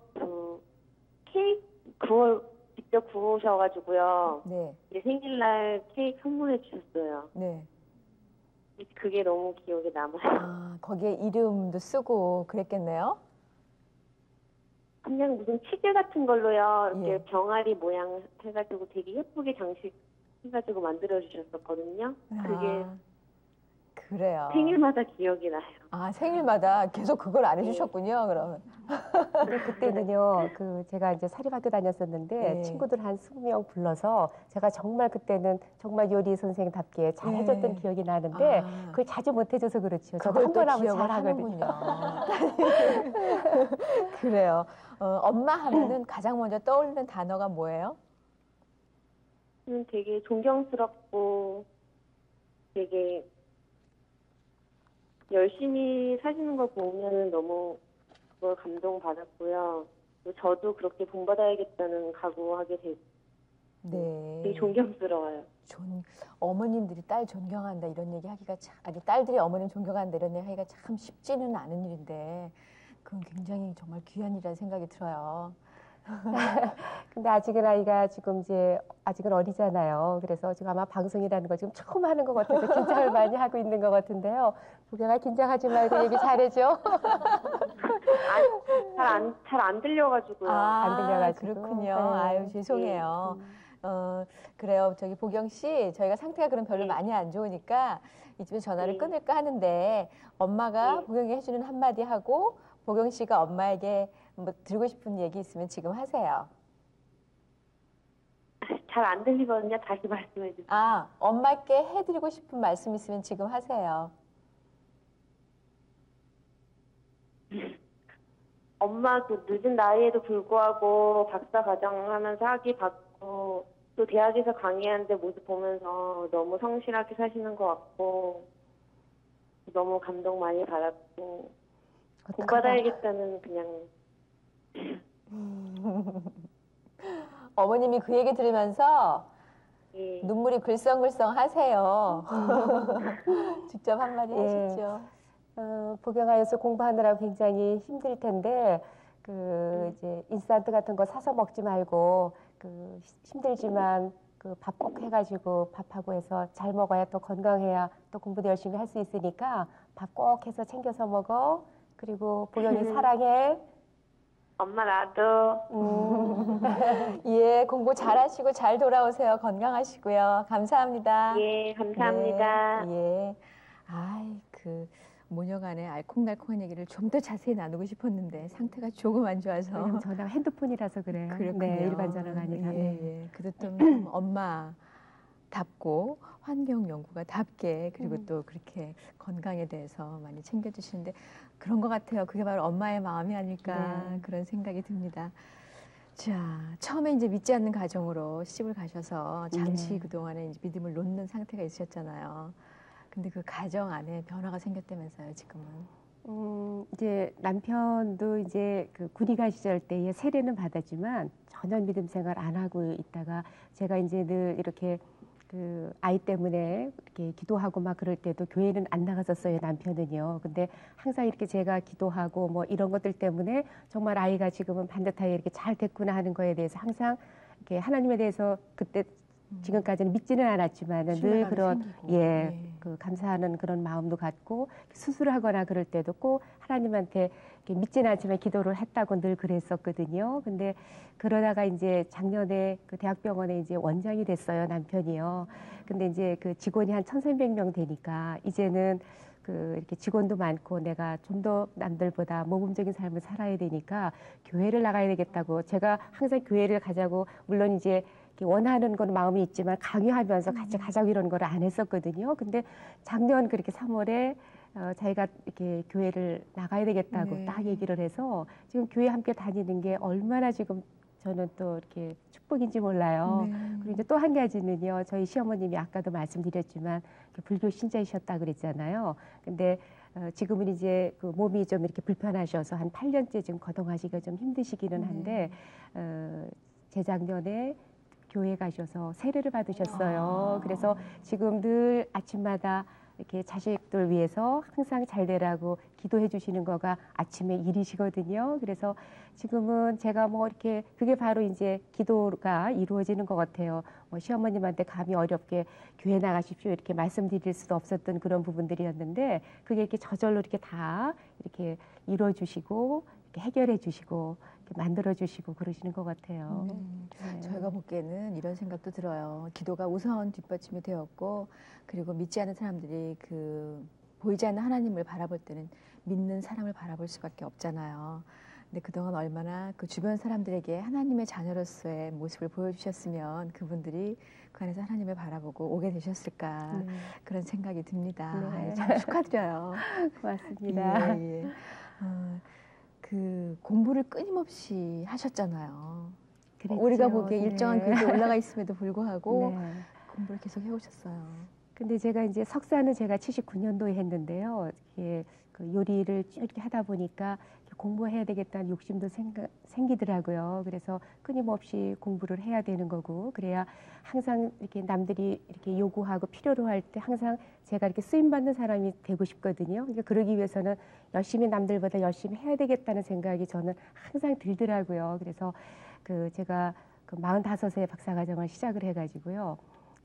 케이크 직접 구우셔가지고요. 네, 제 생일날 케이크 선물해 주셨어요. 네. 그게 너무 기억에 남아요. 아, 거기에 이름도 쓰고 그랬겠네요? 그냥 무슨 치즈 같은 걸로요, 이렇게 예. 병아리 모양 해가지고 되게 예쁘게 장식 해가지고 만들어 주셨었거든요. 그게 그래요. 생일마다 기억이 나요. 아, 생일마다 계속 그걸 안 해주셨군요, 그러면. 근데 그때는요, 제가 이제 사립학교 다녔었는데 네. 친구들 한 20명 불러서 제가 정말 그때는 정말 요리 선생님답게 잘 해줬던 네. 기억이 나는데 아. 그걸 자주 못 해줘서 그렇죠. 저도 그걸 한 또 번 하면 기억을 잘 하거든요. 하는군요. 그래요. 엄마 하면은 가장 먼저 떠오르는 단어가 뭐예요? 되게 존경스럽고 되게 열심히 사시는 거 보면 너무 그걸 감동받았고요. 또 저도 그렇게 본받아야겠다는 각오하게 되고 네. 되게 존경스러워요. 어머님들이 딸 존경한다 이런 얘기 하기가 참, 아니 딸들이 어머님 존경한다 이런 얘기 하기가 참 쉽지는 않은 일인데 그건 굉장히 정말 귀한 일이라는 생각이 들어요. 근데 아직은 아이가 지금 이제 아직은 어리잖아요. 그래서 지금 아마 방송이라는 거 지금 처음 하는 것 같아서 긴장을 많이 하고 있는 것 같은데요. 보경아 긴장하지 말고 얘기 잘해줘. 잘 안 들려가지고요. 안 들려가지고. 그렇군요. 네. 아유 죄송해요. 그래요. 저기 보경 씨, 저희가 상태가 그럼 별로 네. 많이 안 좋으니까 이쯤에 전화를 네. 끊을까 하는데 엄마가 네. 보경이 해주는 한마디 하고 보경 씨가 엄마에게 뭐 드리고 싶은 얘기 있으면 지금 하세요. 잘 안 들리거든요. 다시 말씀해 주세요. 아, 엄마께 해드리고 싶은 말씀 있으면 지금 하세요. 엄마 그 늦은 나이에도 불구하고 박사 과정 하면서 학위 받고 또 대학에서 강의하는데 모습 보면서 너무 성실하게 사시는 것 같고 너무 감동 많이 받았고 본받아야겠다는 그냥 어머님이 그 얘기 들으면서 예. 눈물이 글썽글썽 하세요. 직접 한마디 예. 하시죠. 보경아 요새 공부하느라고 굉장히 힘들 텐데 이제 인스턴트 같은 거 사서 먹지 말고 힘들지만 밥 꼭 해가지고 밥하고 해서 잘 먹어야 또 건강해야 또 공부도 열심히 할 수 있으니까 밥 꼭 해서 챙겨서 먹어. 그리고 보경이 사랑해. 엄마 나도 예, 공부 잘하시고 잘 돌아오세요. 건강하시고요. 감사합니다. 예 감사합니다. 네, 예. 아이, 모녀간의 알콩달콩한 얘기를 좀 더 자세히 나누고 싶었는데 상태가 조금 안 좋아서. 왜냐면 전화가 핸드폰이라서 그래요. 그렇군요. 네, 일반 전화가 아니라. 예, 네. 예. 그래도 좀 엄마답고 환경 연구가답게 그리고 또 그렇게 건강에 대해서 많이 챙겨주시는데 그런 것 같아요. 그게 바로 엄마의 마음이 아닐까 네. 그런 생각이 듭니다. 자, 처음에 이제 믿지 않는 가정으로 시집을 가셔서 잠시 네. 그동안에 이제 믿음을 놓는 상태가 있으셨잖아요. 근데 그 가정 안에 변화가 생겼다면서요, 지금은. 이제 남편도 이제 군의관 시절 때에 세례는 받았지만 전혀 믿음 생활 안 하고 있다가 제가 이제 늘 이렇게 아이 때문에 이렇게 기도하고 막 그럴 때도 교회는 안 나갔었어요, 남편은요. 근데 항상 이렇게 제가 기도하고 뭐 이런 것들 때문에 정말 아이가 지금은 반듯하게 이렇게 잘 됐구나 하는 거에 대해서 항상 이렇게 하나님에 대해서 그때 지금까지는 믿지는 않았지만 늘 그런 감사하는 그런 마음도 갖고 수술을 하거나 그럴 때도 꼭 하나님한테 믿지는 않지만 기도를 했다고 늘 그랬었거든요. 근데 그러다가 이제 작년에 대학병원에 이제 원장이 됐어요, 남편이요. 근데 이제 직원이 한 1,300명 되니까 이제는 이렇게 직원도 많고 내가 좀 더 남들보다 모범적인 삶을 살아야 되니까 교회를 나가야 되겠다고 제가 항상 교회를 가자고 물론 이제 원하는 건 마음이 있지만 강요하면서 같이 가자고 이런 걸 안 했었거든요. 근데 작년 그렇게 3월에 자기가 이렇게 교회를 나가야 되겠다고 네. 딱 얘기를 해서 지금 교회 함께 다니는 게 얼마나 지금 저는 또 이렇게 축복인지 몰라요. 네. 그리고 이제 또 한 가지는요. 저희 시어머님이 아까도 말씀드렸지만 불교 신자이셨다 그랬잖아요. 근데 지금은 이제 몸이 좀 이렇게 불편하셔서 한 8년째 지금 거동하시기가 좀 힘드시기는 한데 재작년에 교회 가셔서 세례를 받으셨어요. 그래서 지금 늘 아침마다 이렇게 자식들 위해서 항상 잘 되라고 기도해 주시는 거가 아침에 일이시거든요. 그래서 지금은 제가 뭐 이렇게 그게 바로 이제 기도가 이루어지는 것 같아요. 뭐 시어머님한테 감히 어렵게 교회 나가십시오 이렇게 말씀드릴 수도 없었던 그런 부분들이었는데 그게 이렇게 저절로 이렇게 다 이렇게 이루어 주시고 이렇게 해결해 주시고 만들어 주시고 그러시는 것 같아요. 네. 저희가 보기에는 이런 생각도 들어요. 기도가 우선 뒷받침이 되었고 그리고 믿지 않는 사람들이 보이지 않는 하나님을 바라볼 때는 믿는 사람을 바라볼 수밖에 없잖아요. 근데 그동안 얼마나 그 주변 사람들에게 하나님의 자녀로서의 모습을 보여주셨으면 그분들이 그 안에서 하나님을 바라보고 오게 되셨을까 네. 그런 생각이 듭니다. 네. 아유, 참 축하드려요. 고맙습니다. 예, 예. 그 공부를 끊임없이 하셨잖아요. 그랬죠. 우리가 보기에 네. 일정한 글이 올라가 있음에도 불구하고 네. 공부를 계속 해오셨어요. 근데 제가 이제 석사는 제가 79년도에 했는데요. 이렇게 그 요리를 쭉 이렇게 하다 보니까 이렇게 공부해야 되겠다는 욕심도 생기더라고요. 그래서 끊임없이 공부를 해야 되는 거고, 그래야 항상 이렇게 남들이 이렇게 요구하고 필요로 할 때 항상 제가 이렇게 쓰임 받는 사람이 되고 싶거든요. 그러니까 그러기 위해서는 열심히 남들보다 열심히 해야 되겠다는 생각이 저는 항상 들더라고요. 그래서 그 제가 그 45세 박사과정을 시작을 해가지고요.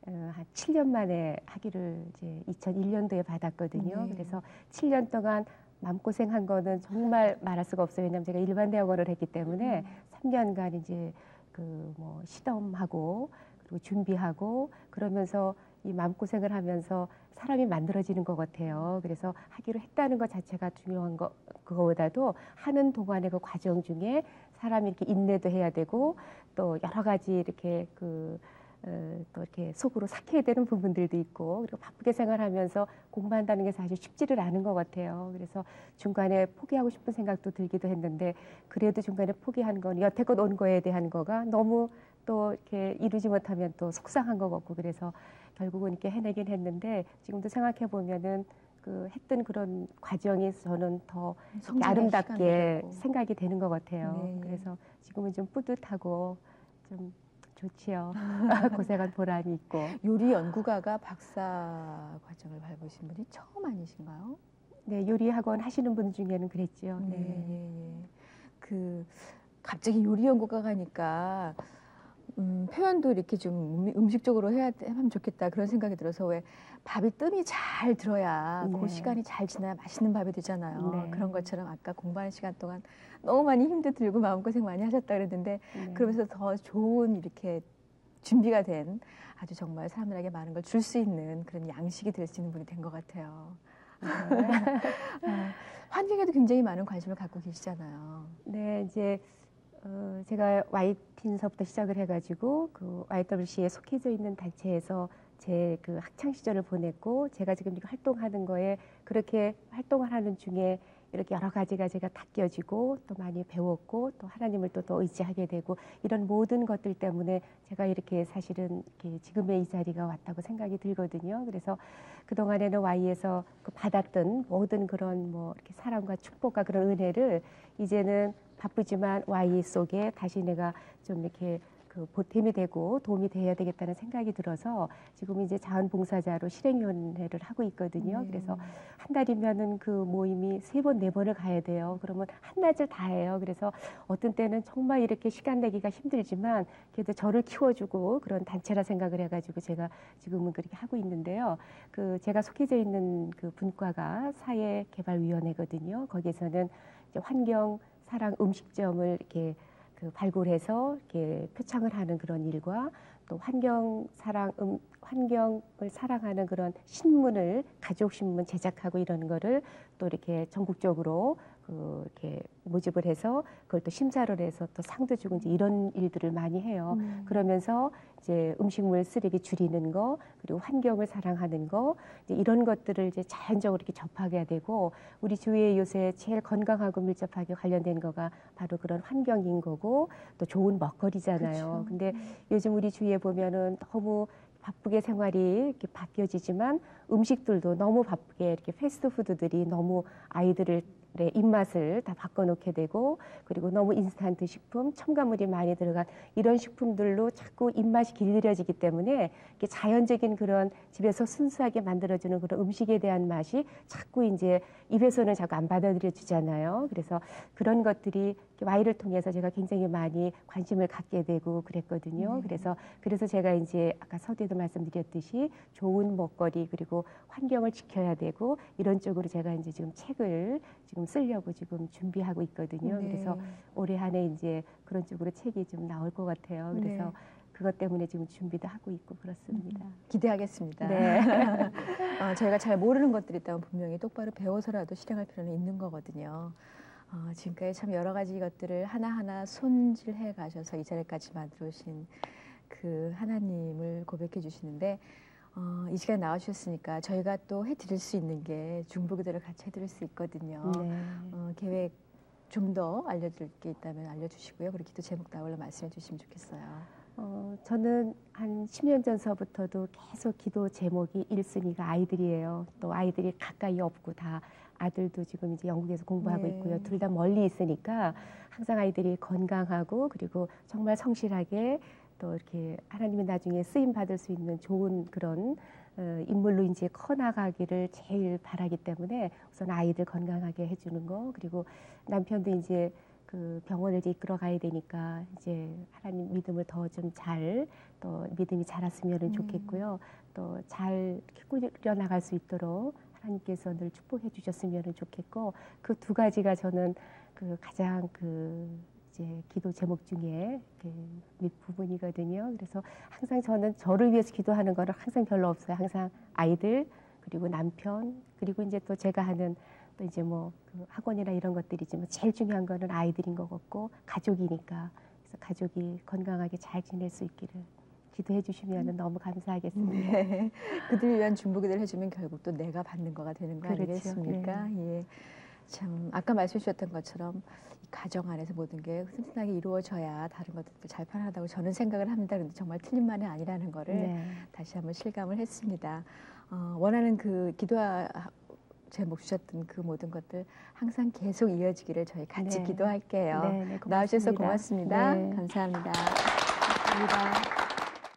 한 7년 만에 학위를 이제 2001년도에 받았거든요. 네. 그래서 7년 동안 마음고생한 거는 정말 말할 수가 없어요. 왜냐하면 제가 일반 대학원을 했기 때문에 3년간 이제 그 뭐 시험하고 그리고 준비하고 그러면서 이 마음고생을 하면서 사람이 만들어지는 것 같아요. 그래서 학위를 했다는 것 자체가 중요한 거, 그거보다도 하는 동안의 그 과정 중에 사람이 이렇게 인내도 해야 되고 또 여러 가지 이렇게 또 이렇게 속으로 삭혀야 되는 부분들도 있고, 그리고 바쁘게 생활하면서 공부한다는 게 사실 쉽지를 않은 것 같아요. 그래서 중간에 포기하고 싶은 생각도 들기도 했는데, 그래도 중간에 포기한 건 여태껏 온 거에 대한 거가 너무 또 이렇게 이루지 못하면 또 속상한 것 같고, 그래서 결국은 이렇게 해내긴 했는데, 지금도 생각해 보면은 그 했던 그런 과정이 저는 더 이렇게 아름답게 생각이 되는 것 같아요. 네. 그래서 지금은 좀 뿌듯하고 좀 좋지요. 고생한 보람이 있고. 요리 연구가가 박사 과정을 밟으신 분이 처음 아니신가요? 네, 요리 학원 하시는 분 중에는 그랬죠. 네. 네. 예, 예. 그 갑자기 요리 연구가 가니까 표현도 이렇게 좀 음식적으로 하면 좋겠다 그런 생각이 들어서 왜 밥이 뜸이 잘 들어야 네. 그 시간이 잘 지나야 맛있는 밥이 되잖아요. 네. 그런 것처럼 아까 공부하는 시간 동안 너무 많이 힘도 들고 마음고생 많이 하셨다 그랬는데 네. 그러면서 더 좋은 이렇게 준비가 된 아주 정말 사람들에게 많은 걸 줄 수 있는 그런 양식이 될 수 있는 분이 된 것 같아요. 환경에도 굉장히 많은 관심을 갖고 계시잖아요. 네, 이제 제가 YT인서부터 시작을 해가지고 그 YWC에 속해져 있는 단체에서 제 그 학창 시절을 보냈고, 제가 지금 이렇게 활동하는 거에 그렇게 활동을 하는 중에 이렇게 여러 가지가 제가 닦여지고 또 많이 배웠고 또 하나님을 또 의지하게 되고, 이런 모든 것들 때문에 제가 이렇게 사실은 이렇게 지금의 이 자리가 왔다고 생각이 들거든요. 그래서 그동안에는 Y에서 그 받았던 모든 그런 뭐 이렇게 사랑과 축복과 그런 은혜를 이제는 바쁘지만 Y 속에 다시 내가 좀 이렇게 그 보탬이 되고 도움이 돼야 되겠다는 생각이 들어서 지금 이제 자원봉사자로 실행위원회를 하고 있거든요. 그래서 한 달이면은 그 모임이 3번, 4번을 가야 돼요. 그러면 한낮을 다 해요. 그래서 어떤 때는 정말 이렇게 시간 내기가 힘들지만 그래도 저를 키워주고 그런 단체라 생각을 해가지고 제가 지금은 그렇게 하고 있는데요. 그 제가 속해져 있는 그 분과가 사회개발위원회거든요. 거기에서는 이제 환경, 사랑, 음식점을 이렇게 그 발굴해서 이렇게 표창을 하는 그런 일과 또 환경을 사랑하는 그런 신문을 가족 신문 제작하고 이러는 거를 또 이렇게 전국적으로 이렇게 모집을 해서 그걸 또 심사를 해서 또 상도 주고 이제 이런 일들을 많이 해요. 그러면서 이제 음식물 쓰레기 줄이는 거, 그리고 환경을 사랑하는 거, 이제 이런 것들을 이제 자연적으로 이렇게 접하게 되고, 우리 주위에 요새 제일 건강하고 밀접하게 관련된 거가 바로 그런 환경인 거고 또 좋은 먹거리잖아요. 그렇죠. 근데 요즘 우리 주위에 보면은 너무 바쁘게 생활이 이렇게 바뀌어지지만 음식들도 너무 바쁘게 이렇게 패스트푸드들이 너무 아이들의 입맛을 다 바꿔놓게 되고, 그리고 너무 인스턴트 식품, 첨가물이 많이 들어간 이런 식품들로 자꾸 입맛이 길들여지기 때문에 이렇게 자연적인 그런 집에서 순수하게 만들어주는 그런 음식에 대한 맛이 자꾸 이제 입에서는 자꾸 안 받아들여 주잖아요. 그래서 그런 것들이 Y를 통해서 제가 굉장히 많이 관심을 갖게 되고 그랬거든요. 그래서 제가 이제 아까 서두에도 말씀드렸듯이 좋은 먹거리 그리고 환경을 지켜야 되고 이런 쪽으로 제가 이제 지금 책을 지금 쓰려고 지금 준비하고 있거든요. 네. 그래서 올해 한 해 이제 그런 쪽으로 책이 좀 나올 것 같아요. 그래서 그것 때문에 지금 준비도 하고 있고 그렇습니다. 기대하겠습니다. 네. 저희가 잘 모르는 것들이 있다면 분명히 똑바로 배워서라도 실행할 필요는 있는 거거든요. 지금까지 참 여러 가지 것들을 하나하나 손질해 가셔서 이 자리까지 만들어 오신 그 하나님을 고백해 주시는데 이 시간에 나와주셨으니까 저희가 또 해드릴 수 있는 게 중보기도를 같이 해드릴 수 있거든요. 네. 계획 좀 더 알려드릴 게 있다면 알려주시고요. 그리고 기도 제목 나올라 말씀해 주시면 좋겠어요. 저는 한 10년 전서부터도 계속 기도 제목이 1순위가 아이들이에요. 또 아이들이 가까이 없고 다 아들도 지금 이제 영국에서 공부하고 네. 있고요. 둘 다 멀리 있으니까 항상 아이들이 건강하고 그리고 정말 성실하게 또 이렇게 하나님이 나중에 쓰임 받을 수 있는 좋은 그런 인물로 이제 커나가기를 제일 바라기 때문에 우선 아이들 건강하게 해주는 거 그리고 남편도 이제 그 병원을 이제 이끌어 가야 되니까 이제 하나님 믿음을 더 좀 잘 또 믿음이 자랐으면 좋겠고요. 또 잘 꾸려 나갈 수 있도록 하나님께서 늘 축복해 주셨으면 좋겠고 그 두 가지가 저는 그 가장 그 이제 기도 제목 중에 밑부분이거든요. 그래서 항상 저는 저를 위해서 기도하는 거는 항상 별로 없어요. 항상 아이들 그리고 남편 그리고 이제 또 제가 하는 또 이제 뭐 그 학원이나 이런 것들이지만 제일 중요한 거는 아이들인 것 같고 가족이니까 그래서 가족이 건강하게 잘 지낼 수 있기를 기도해 주시면 너무 감사하겠습니다. 네. 그들을 위한 중보기도를 해주면 결국 또 내가 받는 거가 되는 거 그렇죠. 아니겠습니까? 예. 참 아까 말씀 주셨던 것처럼 이 가정 안에서 모든 게 튼튼하게 이루어져야 다른 것들도 잘 편하다고 저는 생각을 합니다. 그런데 정말 틀린 말은 아니라는 거를 네. 다시 한번 실감을 했습니다. 원하는 그 기도 제목 주셨던 그 모든 것들 항상 계속 이어지기를 저희 같이 네. 기도할게요. 네, 네, 나와주셔서 고맙습니다. 고맙습니다. 네. 감사합니다. 감사합니다.